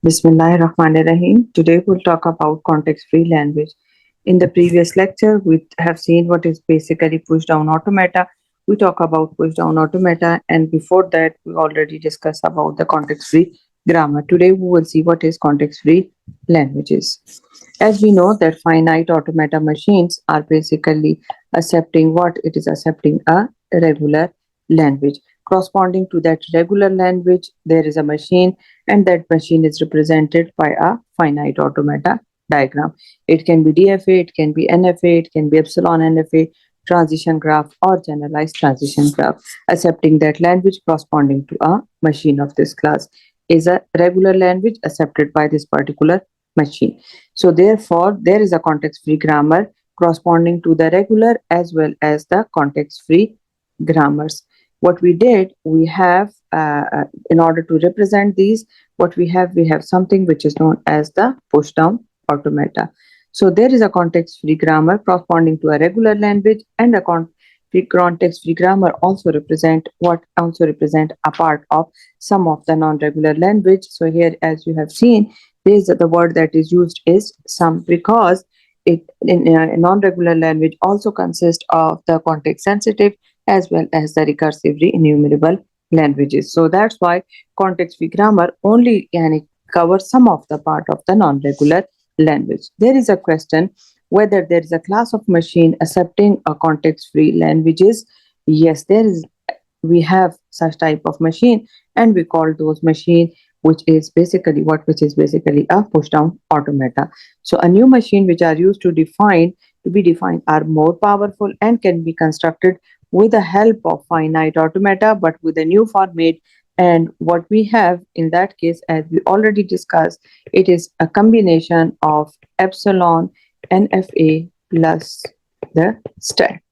Bismillahirrahmanirrahim. Today we'll talk about context-free language. In the previous lecture, we have seen what is basically push-down automata. We talk about push-down automata, and before that, we already discussed about the context-free grammar. Today, we will see what is context-free languages. As we know that finite automata machines are basically accepting what it is accepting a regular language. Corresponding to that regular language, there is a machine, and that machine is represented by a finite automata diagram. It can be DFA, it can be NFA, it can be epsilon NFA, transition graph, or generalized transition graph. Accepting that language corresponding to a machine of this class is a regular language accepted by this particular machine. So therefore, there is a context-free grammar corresponding to the regular as well as the context-free grammars. What we did, we have, in order to represent these, we have something which is known as the push-down automata. So there is a context-free grammar corresponding to a regular language, and a context-free grammar also represent a part of some of the non-regular language. So here, as you have seen, the word that is used is some, because it in a non-regular language also consists of the context sensitive as well as the recursively enumerable languages. So that's why context-free grammar only covers some of the part of the non-regular language. There is a question whether there is a class of machine accepting a context-free languages. Yes, there is. We have such type of machine, and we call those machine which is basically a push-down automata. So a new machine which are used to be defined are more powerful and can be constructed with the help of finite automata, but with a new format. And what we have in that case, as we already discussed, it is a combination of epsilon NFA plus the stack.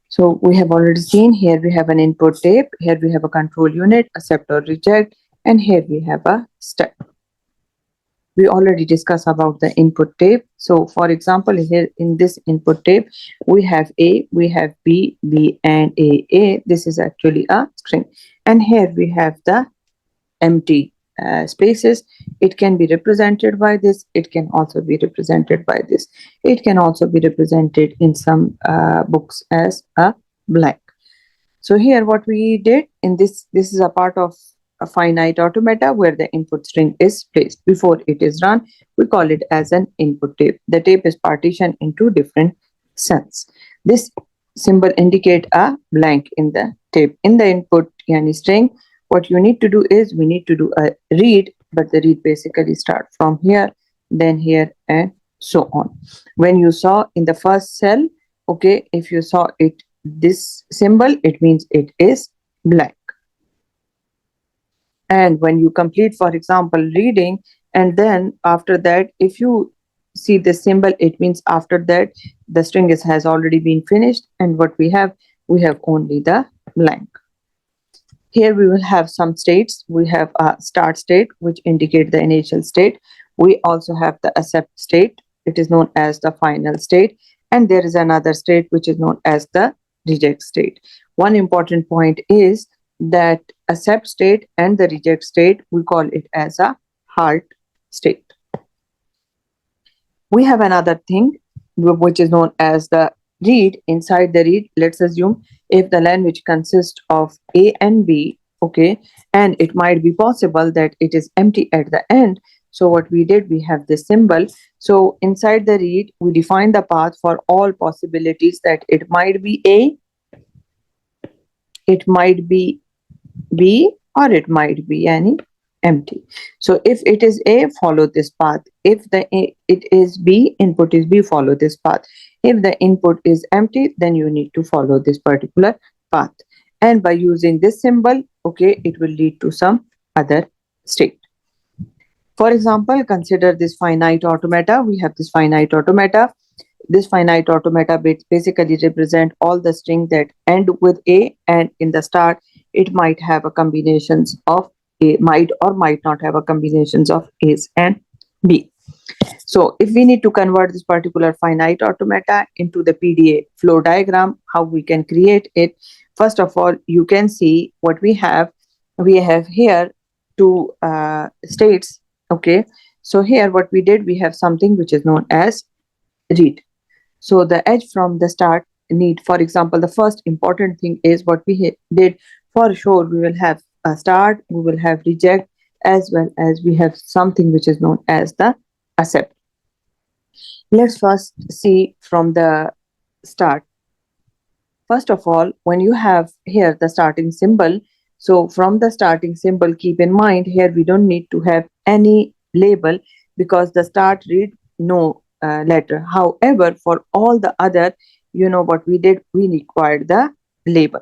So we have already seen here we have an input tape, here we have a control unit, accept or reject, and here we have a stack. We already discussed about the input tape. So for example, here in this input tape, we have A, we have B, B and A. This is actually a string. And here we have the empty spaces. It can be represented by this. It can also be represented by this. It can also be represented in some books as a blank. So here what we did in this is a part of a finite automata where the input string is placed. Before it is run, we call it as an input tape. The tape is partitioned into different cells. This symbol indicate a blank in the tape. In the input string, what you need to do is we need to do a read, but the read basically start from here, then here, and so on. When you saw in the first cell, okay, if you saw it this symbol, it means it is blank. And when you complete, for example, reading, and then after that, if you see the symbol, it means after that the string has already been finished, and what we have only the blank. Here we will have some states. We have a start state, which indicate the initial state. We also have the accept state. It is known as the final state. And there is another state, which is known as the reject state. One important point is that accept state and the reject state, we call it as a halt state. We have another thing, which is known as the read. Inside the read, let's assume if the language consists of A and B, okay, and it might be possible that it is empty at the end. So what we did, we have this symbol. So inside the read, we define the path for all possibilities that it might be A, it might be B, or it might be any empty. So if it is A, follow this path. If it is B, input is B, follow this path. If the input is empty, then you need to follow this particular path. And by using this symbol, okay, it will lead to some other state. For example, consider this finite automata. We have this finite automata. This finite automata basically represent all the strings that end with A, and in the start, it might have a combinations of A, might or might not have a combinations of A's and B. So if we need to convert this particular finite automata into the PDA flow diagram, how we can create it? First of all, you can see what we have. we have here two states. Okay, so here what we did, we have something which is known as read. So the edge from the start need, for example, the first important thing is what we did. For sure, we will have a start, we will have reject, as well as we have something which is known as the accept. Let's first see from the start. First of all, when you have here the starting symbol, so from the starting symbol, keep in mind here we don't need to have any label because the start read no letter. However, for all the other, you know what we did, we required the label.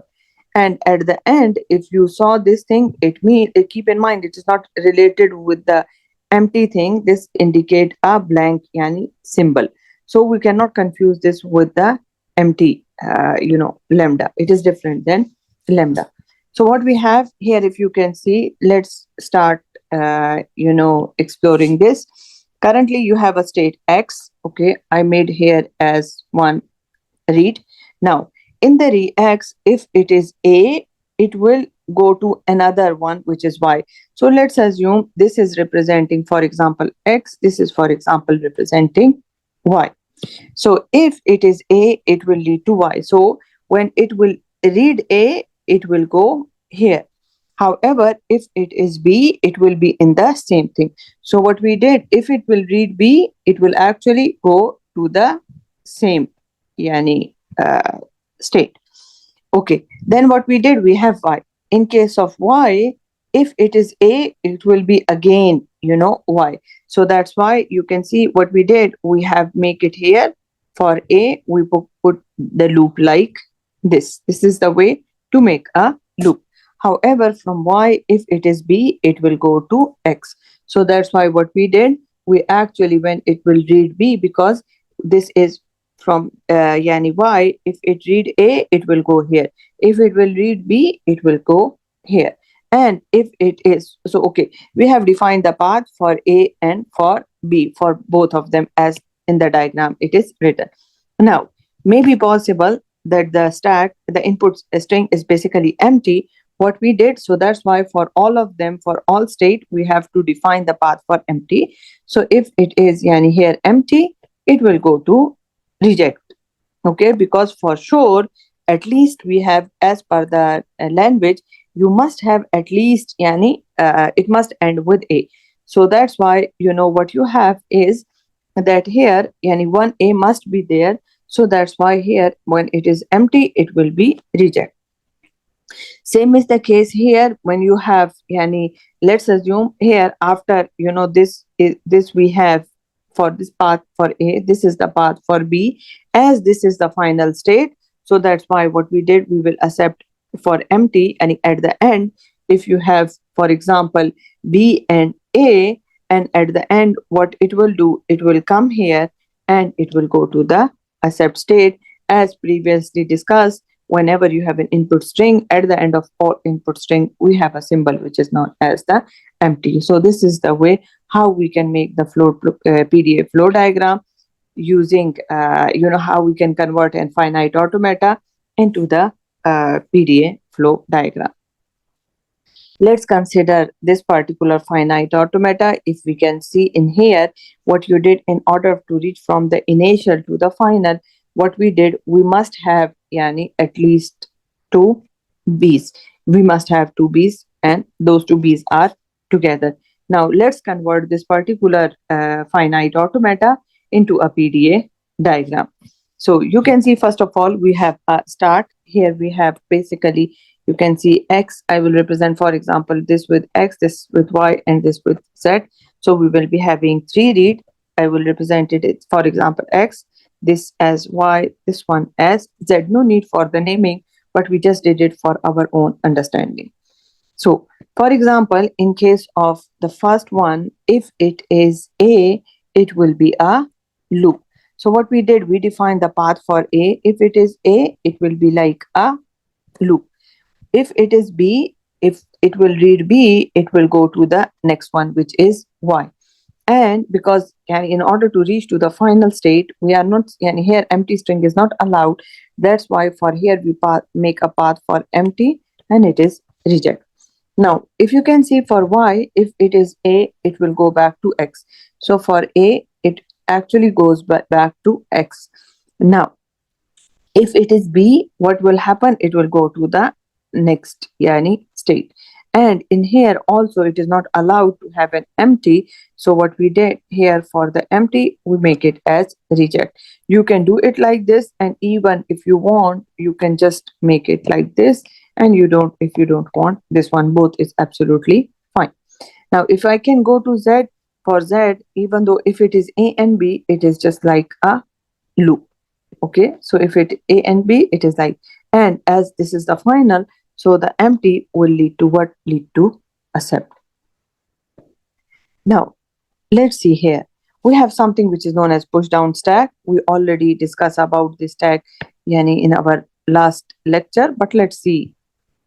And at the end, if you saw this thing, it mean keep in mind it is not related with the empty thing. This indicate a blank yani symbol. So we cannot confuse this with the empty lambda. It is different than lambda. So what we have here, if you can see, let's start exploring this. Currently you have a state x. Okay, I made here as one read. Now, in the rex, if it is A, it will go to another one, which is Y. So let's assume this is representing, for example, X. This is, for example, representing Y. So if it is A, it will lead to Y. So when it will read A, it will go here. However, if it is B, it will be in the same thing. So what we did, if it will read B, it will actually go to the same yani, state. Okay, then what we did, we have Y. In case of Y, if it is A, it will be again, Y. So that's why you can see what we did. We have make it here. For A, we put the loop like this. This is the way to make a loop. However, from Y, if it is B, it will go to X. So that's why what we did, we actually, when it will read B, because this is from yani Y, if it read A, it will go here. If it will read B, it will go here. And if it is, so okay, we have defined the path for A and for B, for both of them, as in the diagram it is written. Now, may be possible that the stack, the input string is basically empty. What we did, so that's why for all of them, for all state, we have to define the path for empty. So if it is yani here empty, it will go to reject. Okay, because for sure, at least we have, as per the language, you must have at least yani it must end with A. So that's why what you have is that here yani one A must be there. So that's why here when it is empty, it will be reject. Same is the case here when you have yani, let's assume here after this we have for this path for A, this is the path for B, as this is the final state. So that's why what we did, we will accept for empty, and at the end, if you have, for example, B and A, and at the end what it will do, it will come here and it will go to the accept state. As previously discussed, whenever you have an input string, at the end of all input string, we have a symbol which is known as the empty. So this is the way how we can make the PDA flow diagram using, how we can convert a finite automata into the PDA flow diagram. Let's consider this particular finite automata. If we can see in here what you did in order to reach from the initial to the final, what we did, we must have yani at least two B's. We must have two B's, and those two B's are together. Now let's convert this particular finite automata into a PDA diagram. So you can see, first of all, we have a start. Here we have basically, you can see X. I will represent, for example, this with X, this with Y, and this with Z. So we will be having three read. I will represent it, for example, X, this as Y, this one as Z. No need for the naming, but we just did it for our own understanding. So, for example, in case of the first one, if it is A, it will be a loop. So what we did, we defined the path for A. If it is A, it will be like a loop. If it is B, if it will read B, it will go to the next one, which is Y. And because in order to reach to the final state, we are not, here empty string is not allowed. That's why for here we make a path for empty, and it is reject. Now, if you can see for y, if it is a, it will go back to x. So for a, it actually goes back to x. Now, if it is b, what will happen? It will go to the next yani state. And in here also, it is not allowed to have an empty. So what we did here for the empty, we make it as reject. You can do it like this, and even if you want, you can just make it like this. And you don't, if you don't want this one, both is absolutely fine. Now, if I can go to z, for z, even though if it is a and b, it is just like a loop. Okay, so if it a and b, it is like, and as this is the final, so the empty will lead to what? Lead to accept. Now, let's see here. We have something which is known as push down stack. We already discussed about this stack yani in our last lecture, but let's see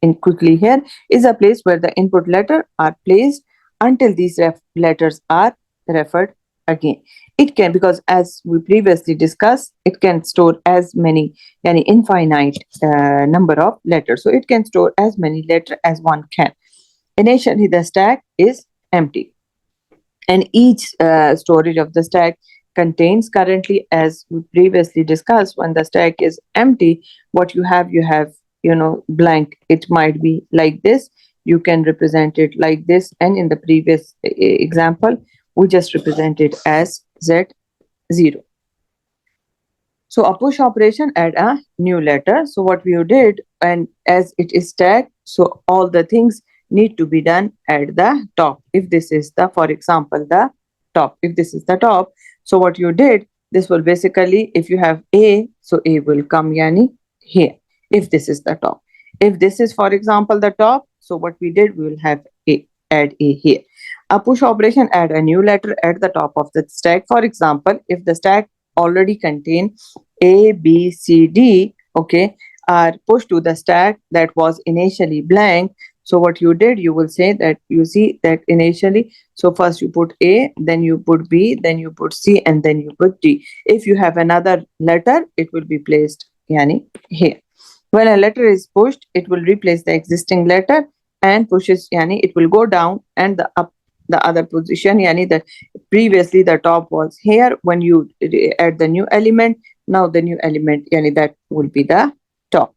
in quickly. Here is a place where the input letter are placed until these letters are referred again. It can, because as we previously discussed, it can store as many, yani infinite number of letters. So it can store as many letters as one can. Initially, the stack is empty, and each storage of the stack contains, currently as we previously discussed, when the stack is empty, what you have blank. It might be like this, you can represent it like this, and in the previous example we just represent it as z0. So a push operation add a new letter. So what we did, and as it is stacked, so all the things need to be done at the top. If this is the, for example, the top, if this is the top, so what you did, this will basically, if you have a, so a will come yani here, if this is the top. If this is, for example, the top, so what we did, we will have a, add a here. A push operation add a new letter at the top of the stack. For example, if the stack already contain a, B, C, D, okay, are pushed to the stack that was initially blank. So what you did, you will say that you see that initially, so first you put A, then you put B, then you put C, and then you put D. If you have another letter, it will be placed yani here. When a letter is pushed, it will replace the existing letter and pushes yani it will go down, and the up the other position yani the previously the top was here. When you add the new element, now the new element yani that will be the top.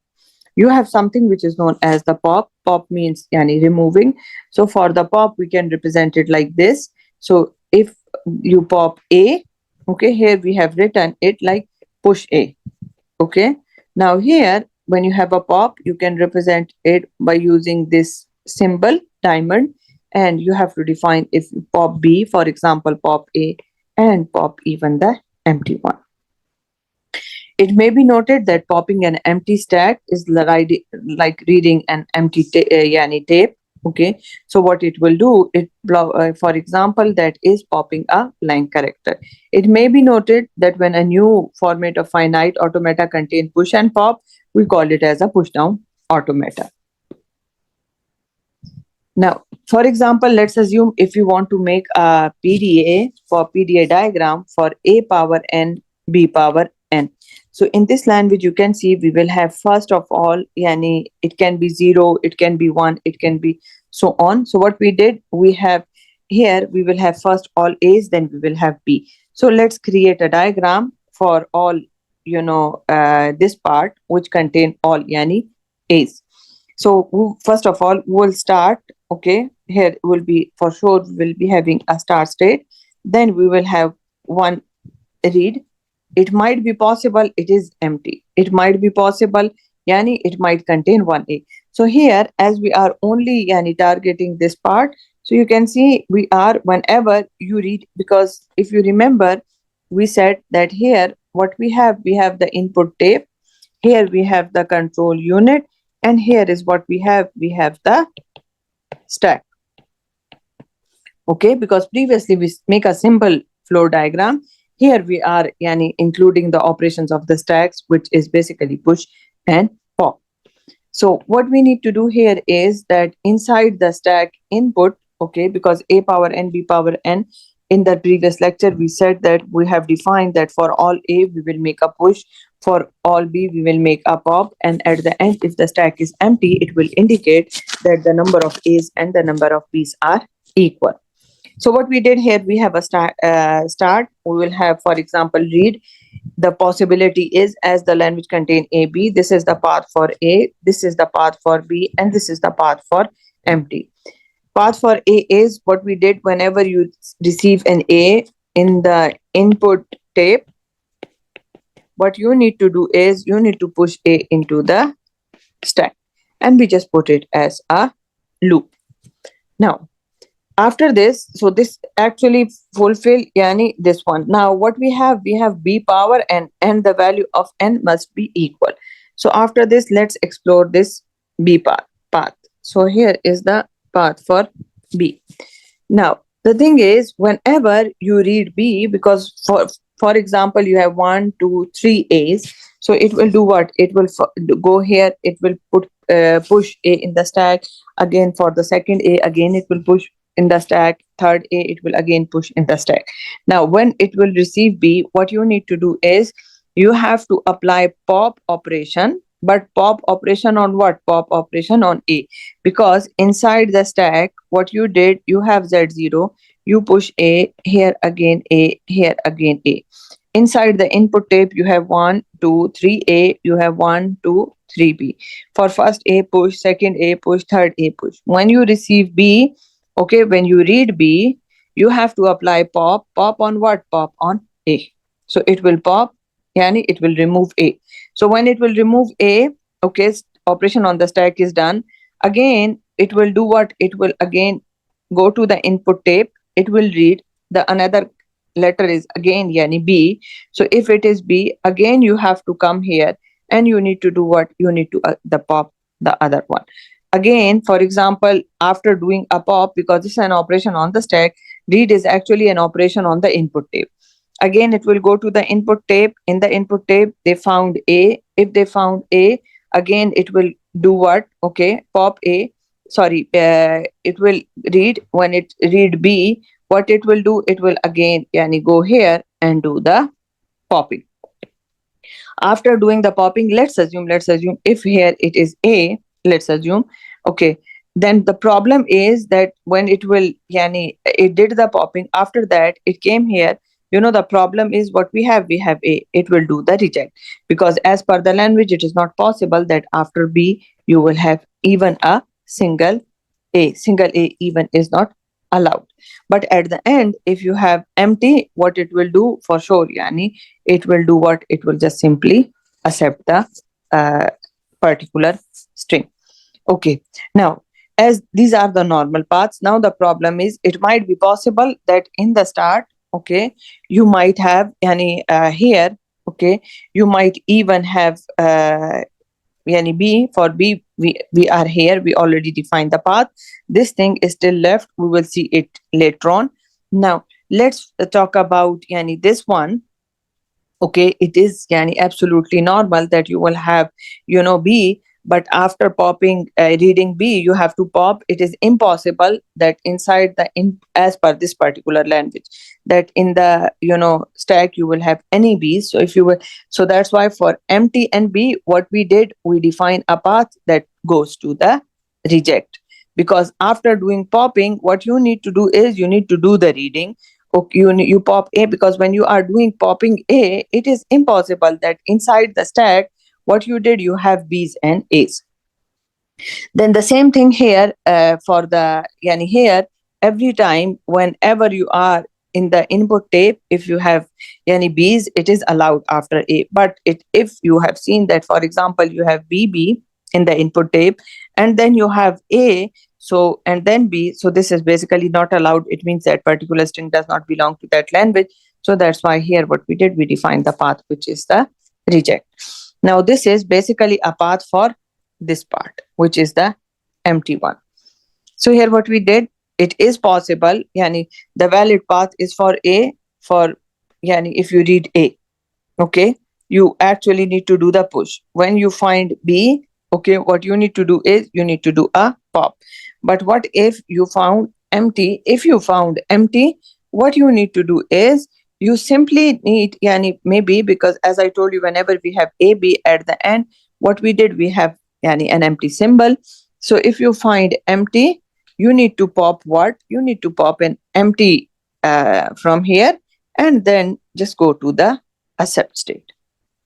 You have something which is known as the pop. Pop means yani removing. So for the pop, we can represent it like this. So if you pop a, okay, here we have written it like push a. Okay, now here when you have a pop, you can represent it by using this symbol diamond, and you have to define if pop b, for example, pop a, and pop even the empty one. It may be noted that popping an empty stack is like reading an empty yani tape. Okay, so what it will do, for example, that is popping a blank character. It may be noted that when a new format of finite automata contain push and pop, we call it as a push down automata. Now, for example, let's assume if you want to make a PDA for PDA diagram for a power n, b power n. So in this language, you can see we will have first of all, yani it can be 0, it can be 1, it can be so on. So what we did, we have here, we will have first all a's, then we will have b. So let's create a diagram for all, this part which contain all yani a's. So first of all, we'll start. Okay, here will be for sure we'll be having a start state. Then we will have one read. It might be possible it is empty. It might be possible yani it might contain one a. So here, as we are only yani targeting this part, so you can see we are whenever you read, because if you remember, we said that here what we have the input tape, here we have the control unit, and here is what we have the stack. Okay, because previously we make a simple flow diagram. Here we are yani including the operations of the stacks, which is basically push and pop. So what we need to do here is that inside the stack input, okay, because a power n, b power n, in the previous lecture we said that we have defined that for all a we will make a push, For all B, we will make a pop, and at the end, if the stack is empty, it will indicate that the number of A's and the number of B's are equal. So what we did here, we have a start. We will have, for example, read. The possibility is, as the language contain A, B, this is the path for A, this is the path for B, and this is the path for empty. Path for A is what we did whenever you receive an A in the input tape. What you need to do is you need to push A into the stack, and we just put it as a loop. Now, after this, so this actually fulfill yani this one. Now what we have B power, and the value of n must be equal. So after this, let's explore this B path. So here is the path for B. Now, the thing is, whenever you read B, because for example, you have one, two, three A's, so it will do what? It will go here. It will push A in the stack. Again, for the second A, again it will push in the stack. Third A, it will again push in the stack. Now, when it will receive B, what you need to do is you have to apply pop operation. But pop operation on what? Pop operation on A, because inside the stack what you did, you have Z0, you push A, here again A, here again A. Inside the input tape you have 1 2 3 A, you have 1 2 3 B. For first A push, second A push, third A push. When you receive B, okay, when you read B, you have to apply pop on what? Pop on A. So it will pop, yani it will remove A. So when it will remove A, okay, operation on the stack is done. Again, it will do what? It will again go to the input tape. It will read the another letter is again yani B. So if it is B, again you have to come here, and you need to do what? You need to the pop the other one. Again, for example, after doing a pop, because this is an operation on the stack, read is actually an operation on the input tape. Again, it will go to the input tape. In the input tape, they found A. If they found A, again it will do what? Okay, pop A. Sorry, it will read. When it read B, what it will do? It will again yani go here and do the popping. After doing the popping, let's assume if here it is A, let's assume, okay, then the problem is that when it will yani it did the popping, after that it came here. The problem is what we have A, it will do the reject, because as per the language it is not possible that after B you will have even a single A even is not allowed. But at the end, if you have empty, what it will do for sure, yani it will do what? It will just simply accept the uh, particular string. Okay. Now, as these are the normal paths, now the problem is it might be possible that in the start, okay, you might have yani here, okay, you might even have yani B. For B, we are here, we already defined the path. This thing is still left, we will see it later on. Now let's talk about yani this one. Okay, it is yani absolutely normal that you will have B, but after popping reading B, you have to pop. It is impossible that inside as per this particular language, that in the stack you will have any B's. So if you will, so that's why for empty and B, what we did, we define a path that goes to the reject, because after doing popping, what you need to do is you need to do the reading. Okay, you pop A, because when you are doing popping A, it is impossible that inside the stack what you did, you have B's and A's. Then the same thing here for the yani here, every time whenever you are in the input tape, if you have yani B's, it is allowed after A. But if you have seen that, for example, you have BB in the input tape, and then you have A, so and then B, so this is basically not allowed. It means that particular string does not belong to that language. So that's why here what we did, we defined the path, which is the reject. Now this is basically a path for this part, which is the empty one. So here what we did, it is possible, yani the valid path is for A, for yani if you read A, okay, you actually need to do the push. When you find B, okay, what you need to do is you need to do a pop. But what if you found empty? If you found empty, what you need to do is you simply need, yani maybe because as I told you, whenever we have AB at the end, what we did, we have yani an empty symbol. So if you find empty, you need to pop what? You need to pop an empty from here, and then just go to the accept state.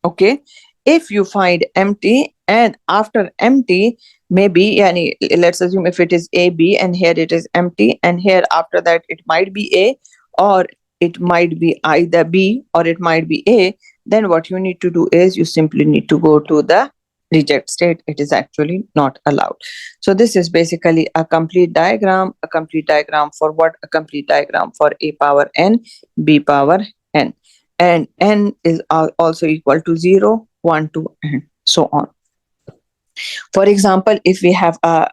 Okay. If you find empty, and after empty, maybe yani, let's assume if it is a b and here it is empty, and here after that it might be a, or it might be either b or it might be a, then what you need to do is you simply need to go to the reject state. It is actually not allowed. So this is basically a complete diagram. A complete diagram for what? A complete diagram for a power n, b power n, and n is also equal to 0, 1, 2, and so on. For example, if we have a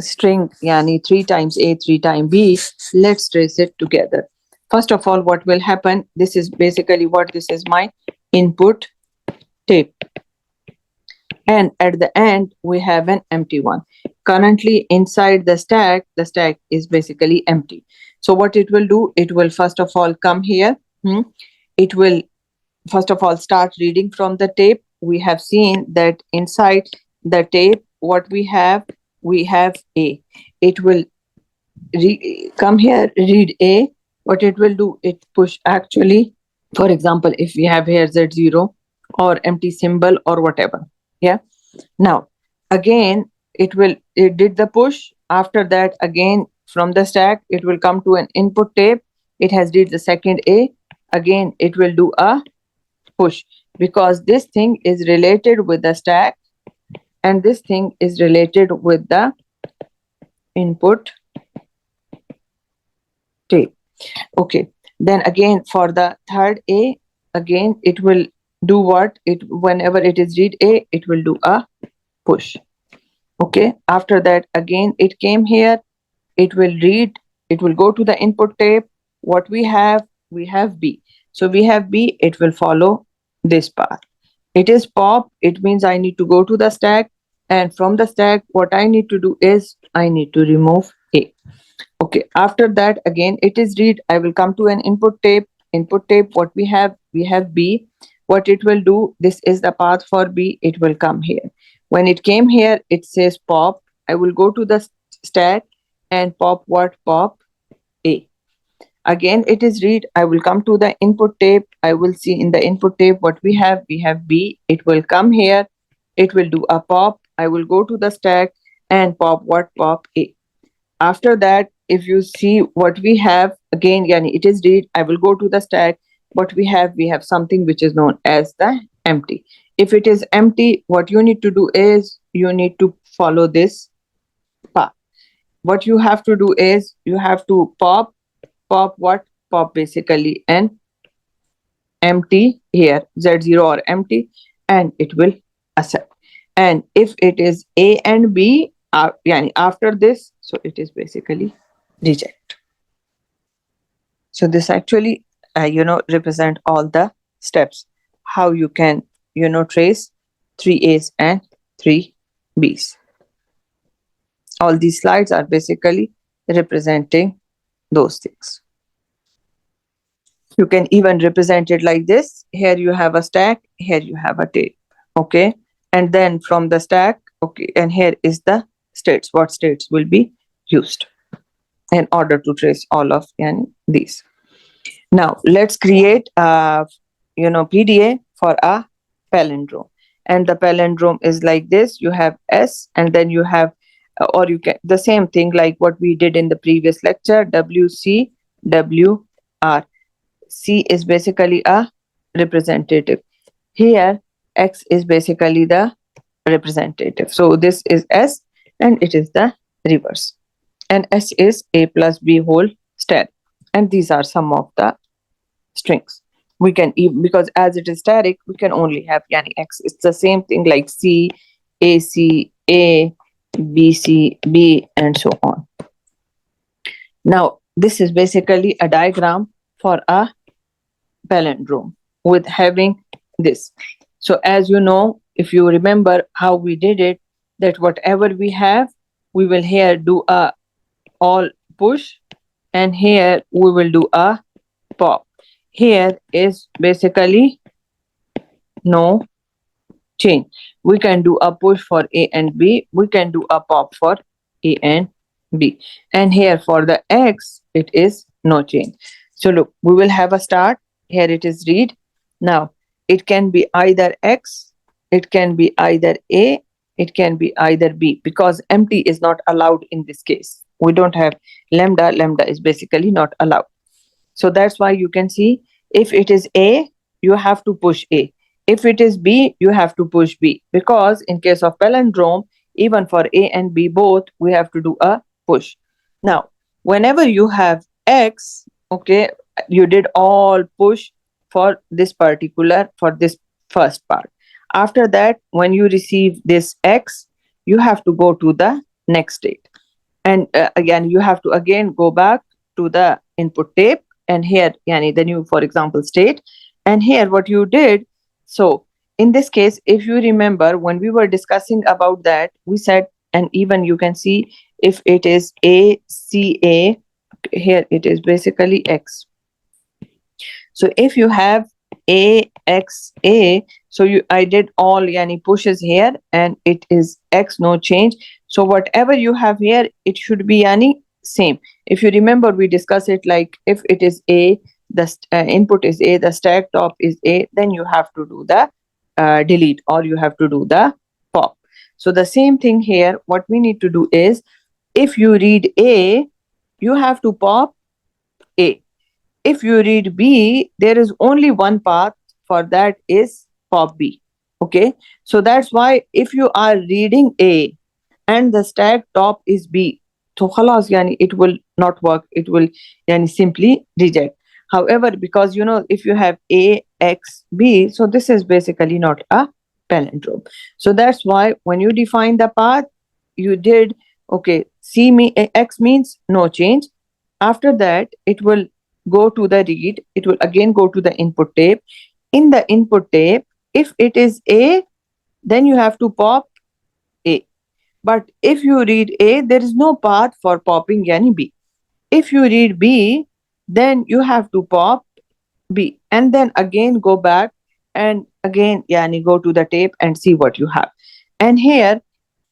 string, yani 3 times a, 3 times b, let's trace it together. First of all, what will happen? This is basically what? This is my input tape, and at the end we have an empty one. Currently inside the stack is basically empty. So what it will do, it will first of all come here. It will first of all start reading from the tape. We have seen that inside the tape, what we have a. It will come here, read a. What it will do, it push actually, for example, if we have here z0 or empty symbol or whatever. Yeah. Now again, it did the push. After that, again from the stack, it will come to an input tape. It has did the second a. Again, it will do a push, because this thing is related with the stack and this thing is related with the input tape. Okay. Then again for the third a, again it will do what? It whenever it is read a, it will do a push. Okay. After that, again it came here, it will read, it will go to the input tape. What we have b. So we have b, it will follow this path. It is pop, it means I need to go to the stack, and from the stack what I need to do is I need to remove a. Okay. After that, again it is read, I will come to an input tape. Input tape, what we have b. What it will do, this is the path for b, it will come here. When it came here, it says pop. I will go to the stack and pop what? Pop a. Again it is read, I will come to the input tape. I will see in the input tape what we have b. It will come here, it will do a pop. I will go to the stack and pop what? Pop a. After that, if you see what we have, again yani it is read, I will go to the stack. What we have something which is known as the empty. If it is empty, what you need to do is you need to follow this path. What you have to do is you have to pop what? Pop basically an empty here, z0 or empty, and it will accept. And if it is a and b, yani after this, so it is basically reject. So this actually represent all the steps how you can trace 3A's and 3B's. All these slides are basically representing those things. You can even represent it like this. Here you have a stack, here you have a tape. Okay. And then from the stack, okay, and here is the states, what states will be used in order to trace all of these. Now let's create a PDA for a palindrome. And the palindrome is like this. You have S, and then you have or you can the same thing like what we did in the previous lecture, WC, WR. C is basically a representative. Here X is basically the representative. So this is S and it is the reverse. And S is A plus B whole static. And these are some of the strings. We can even, because as it is static, we can only have X. It's the same thing like C, AC, A, BC, B, and so on. Now, this is basically a diagram for a palindrome with having this. So as you know, if you remember how we did it, that whatever we have, we will here do a all push, and here we will do a pop. here is basically no change. We can do a push for A and B. We can do a pop for A and B. And here for the X, it is no change. So look, we will have a start. Here it is read. Now, it can be either X, it can be either A, it can be either B, because empty is not allowed in this case. We don't have lambda. Lambda is basically not allowed. So that's why you can see, if it is A, you have to push A. If it is B, you have to push B. Because in case of palindrome, even for A and B both, we have to do a push. Now, whenever you have X, okay, you did all push for this first part. After that, when you receive this X, you have to go to the next state. And again, you have to again go back to the input tape, and here yani the new, for example, state. And here what you did, so in this case, if you remember, when we were discussing about that, we said, and even you can see, if it is A C A, here it is basically X. So if you have A X A, so I did all yani pushes here, and it is X, no change. So whatever you have here, it should be yani same. If you remember, we discuss it like, if it is A, the input is A, the stack top is A, then you have to do the delete, or you have to do the pop. So the same thing here, what we need to do is, if you read A, you have to pop A. If you read B, there is only one path for that, is pop B. Okay. So that's why if you are reading A and the stack top is B, so khalas, yani it will not work. It will yani simply reject. However, because if you have A, X, B, so this is basically not a palindrome. So that's why when you define the path, you did, okay, X means no change. After that, it will go to the read. It will again go to the input tape. In the input tape, if it is A, then you have to pop A. But if you read A, there is no path for popping yani B. If you read B, then you have to pop B, and then again go back, and again yani go to the tape and see what you have. And here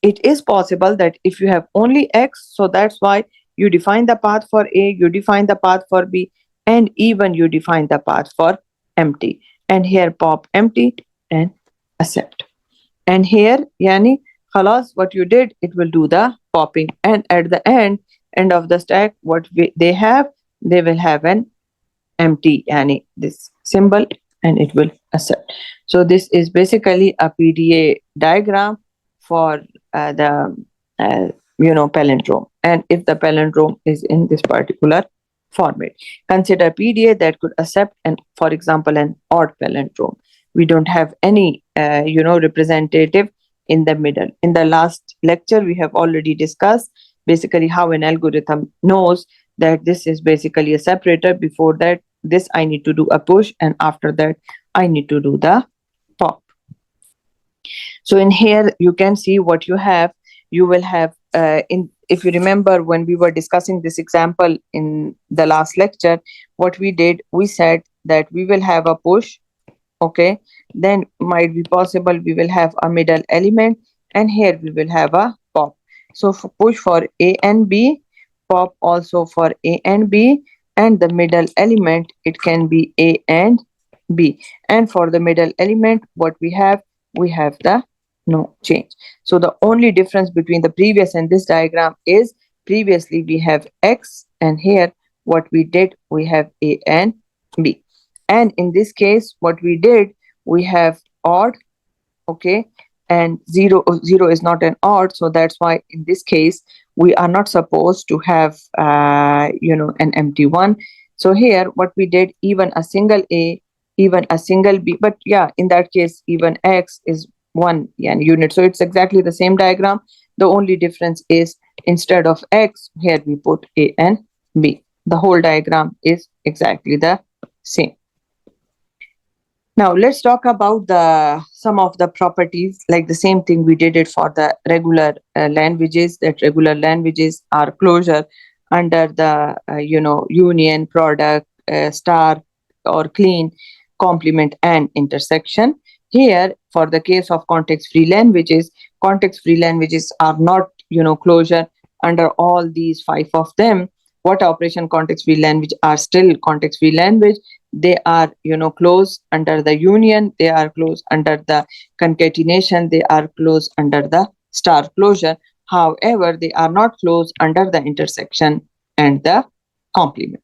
it is possible that if you have only X, so that's why you define the path for A, you define the path for B, and even you define the path for empty. And here pop empty and accept. And here, yani, khalas, what you did, it will do the popping. And at the end of the stack, what they have, they will have an empty, yani this symbol, and it will accept. So this is basically a PDA diagram for the palindrome. And if the palindrome is in this particular format, consider PDA that could accept, and for example, an odd palindrome. We don't have any representative in the middle. In the last lecture, we have already discussed basically how an algorithm knows that this is basically a separator. Before that, this I need to do a push, and after that I need to do the pop. So in here you can see what you have. You will have if you remember, when we were discussing this example in the last lecture, what we did, we said that we will have a push, okay, then might be possible we will have a middle element, and here we will have a pop. So for push for A and B, pop also for A and B, and the middle element, it can be A and B. And for the middle element, what we have the no change. So the only difference between the previous and this diagram is, previously we have X, and here what we did, we have A and B. And in this case, what we did, we have odd, okay, and zero is not an odd. So that's why in this case, we are not supposed to have an empty one. So here what we did, even a single A, even a single B, but yeah, in that case, even X is one unit. So it's exactly the same diagram. The only difference is, instead of X, here we put A and B. The whole diagram is exactly the same. Now let's talk about some of the properties, like the same thing we did it for the regular languages, that regular languages are closure under the union, product, star, or clean, complement, and intersection. Here, for the case of context free languages are not, closure under all these five of them. What operation context free language are still context free language? They are, closed under the union, they are closed under the concatenation, they are closed under the star closure. However, they are not closed under the intersection and the complement.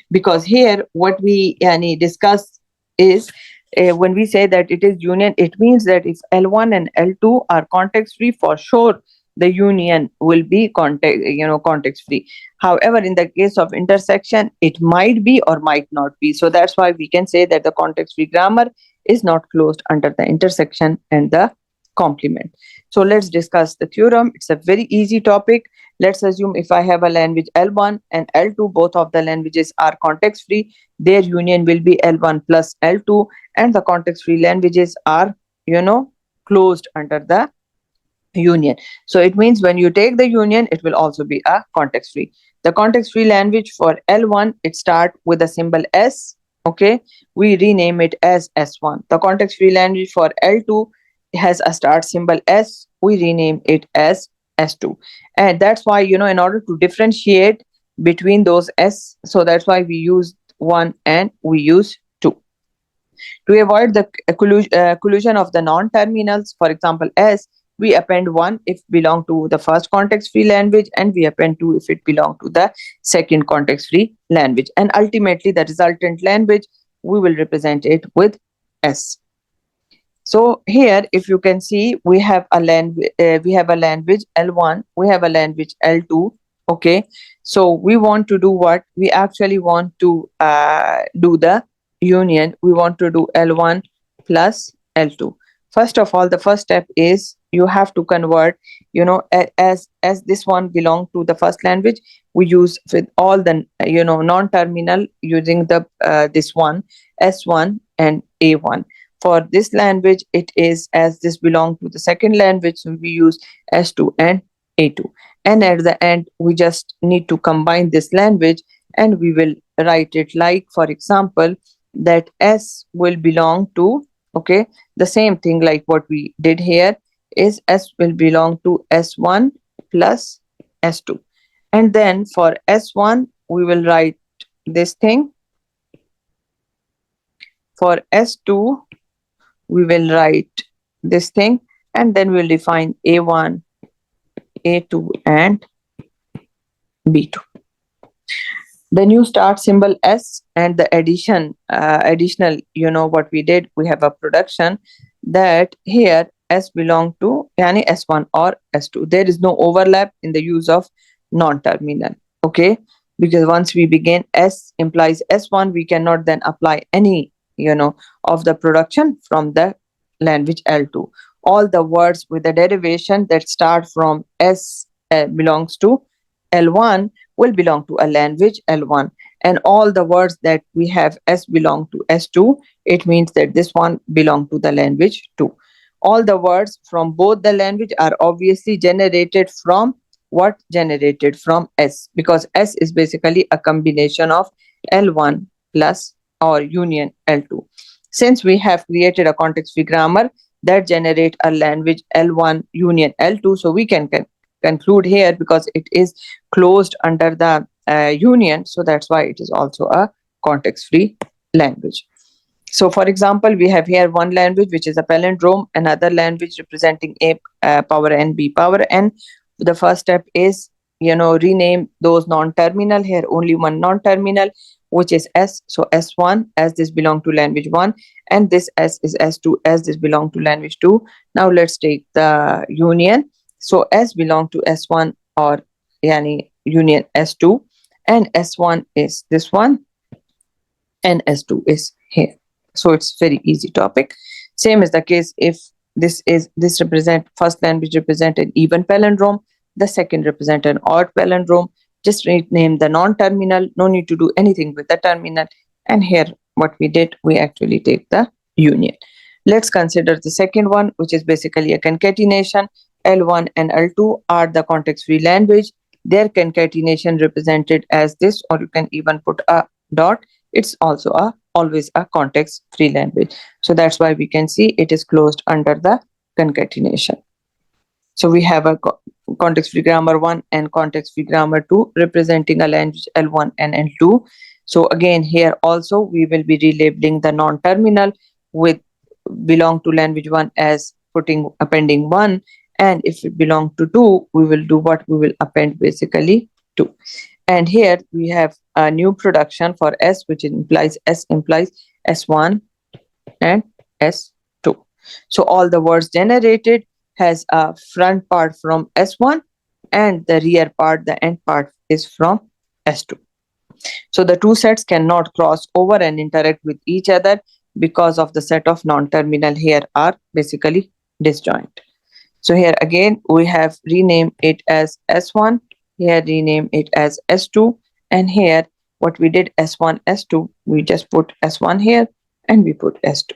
Because here what we discuss is, when we say that it is union, it means that if L1 and L2 are context free, for sure the union will be context free. However, in the case of intersection, it might be or might not be. So that's why we can say that the context free grammar is not closed under the intersection and the complement. So let's discuss the theorem. It's a very easy topic. Let's assume if I have a language L1 and L2, both of the languages are context free, their union will be L1 plus L2, and the context free languages are, closed under the union. So it means when you take the union, it will also be a context free. The context free language for L1, it start with the symbol S. Okay, we rename it as S1. The context free language for L2 has a start symbol S. We rename it as S2. And that's why, in order to differentiate between those S, so that's why we use one and we use two. To avoid the collusion of the non-terminals, for example, S, we append 1 if belong to the first context-free language, and we append 2 if it belong to the second context-free language. And ultimately, the resultant language, we will represent it with S. So here, if you can see, we have a language L1, we have a language L2. Okay, so we want to do what? We actually want to do the union. We want to do L1 plus L2. First of all, the first step is you have to convert, as this one belong to the first language, we use with all the, non-terminal using the this one, S1 and A1. For this language, it is as this belong to the second language, so we use S2 and A2. And at the end, we just need to combine this language, and we will write it like, for example, that S will belong to, okay, the same thing like what we did here is S will belong to S1 plus S2. And then for S1, we will write this thing. For S2, we will write this thing, and then we'll define A1, A2, and B2. The new start symbol S and the additional, what we did, we have a production that here S belong to S1 or S2. There is no overlap in the use of non-terminal. Okay, because once we begin S implies S1, we cannot then apply any, of the production from the language L2. All the words with the derivation that start from S belongs to L1 will belong to a language L1, and all the words that we have S belong to S2, it means that this one belong to the language 2. All the words from both the language are obviously generated from what? Generated from S, because S is basically a combination of L1 plus or union L2. Since we have created a context-free grammar that generate a language L1 union L2, so we can conclude here, because it is closed under the union, so that's why it is also a context-free language. So for example, we have here one language which is a palindrome, another language representing A power n, B power n. The first step is, rename those non-terminal. Here only one non-terminal, which is S. So S1 as this belong to language 1, and this S is S2 as this belong to language 2. Now let's take the union. So S belong to S1 or union S2, and S1 is this one, and S2 is here. So it's very easy topic. Same is the case if this represent first language represent an even palindrome, the second represent an odd palindrome. Just rename the non-terminal, no need to do anything with the terminal. And here what we did, we actually take the union. Let's consider the second one, which is basically a concatenation. L1 and L2 are the context-free language. Their concatenation represented as this, or you can even put a dot. It's also a always a context free language. So that's why we can see it is closed under the concatenation. So we have a context free grammar 1 and context free grammar 2 representing a language L1 and L2. So again, here also we will be relabeling the non-terminal with belong to language 1 as putting appending 1, and if it belong to 2 we will do what we will append basically 2. And here we have a new production for S, which implies S1 and S2. So all the words generated has a front part from S1 and the rear part, the end part is from S2. So the two sets cannot cross over and interact with each other because of the set of non-terminal here are basically disjoint. So here again we have renamed it as S1, here rename it as S2, and here what we did S1, S2, we just put S1 here and we put S2.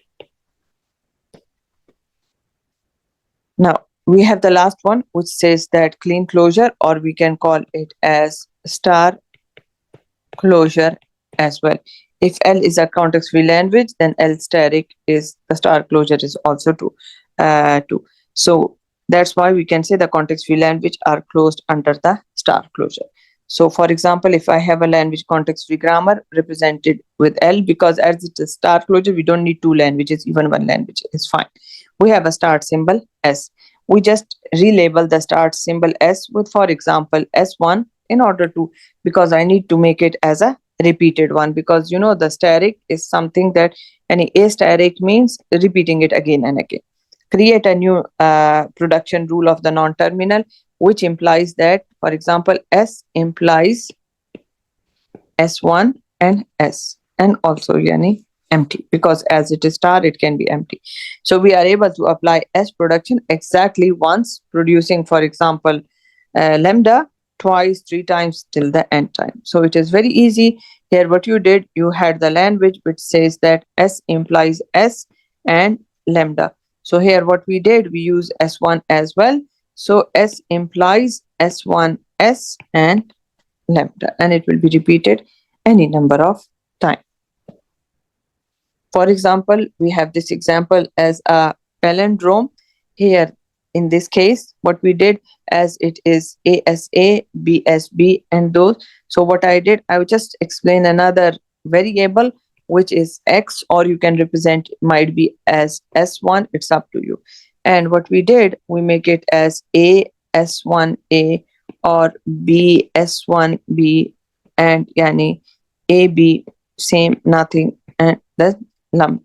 Now we have the last one which says that clean closure, or we can call it as star closure as well. If L is a context free language, then L static is the star closure is also two. So that's why we can say the context free language are closed under the star closure. So for example, if I have a language context free grammar represented with L, because as it is star closure, we don't need two languages, even one language is fine. We have a start symbol S. We just relabel the start symbol S with, for example, S1 in order to, because I need to make it as a repeated one, because the static is something that any asterisk means repeating it again and again. Create a new production rule of the non-terminal, which implies that, for example, S implies S1 and S, and also yani empty, because as it is star it can be empty. So we are able to apply S production exactly once, producing, for example, lambda twice, three times till the end time. So it is very easy. Here what you did, you had the language which says that S implies S and lambda. So here what we did, we use S1 as well. So S implies S1 S and lambda, and it will be repeated any number of times. For example, we have this example as a palindrome. Here in this case, what we did, as it is ASA, BSB, and those. So what I did, I would just explain another variable which is X, or you can represent, might be as S1, it's up to you. And what we did, we make it as A S1A or B S1B, and yani AB, same, nothing, and the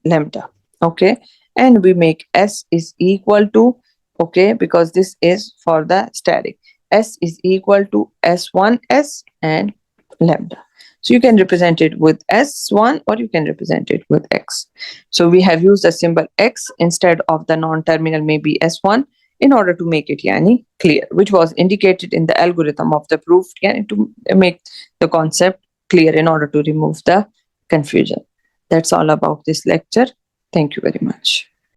lambda. Okay, and we make S is equal to, okay, because this is for the static, S is equal to S1 S and lambda. So you can represent it with S1 or you can represent it with X. So we have used the symbol X instead of the non-terminal, maybe S1, in order to make it yani clear, which was indicated in the algorithm of the proof, yani to make the concept clear in order to remove the confusion. That's all about this lecture. Thank you very much.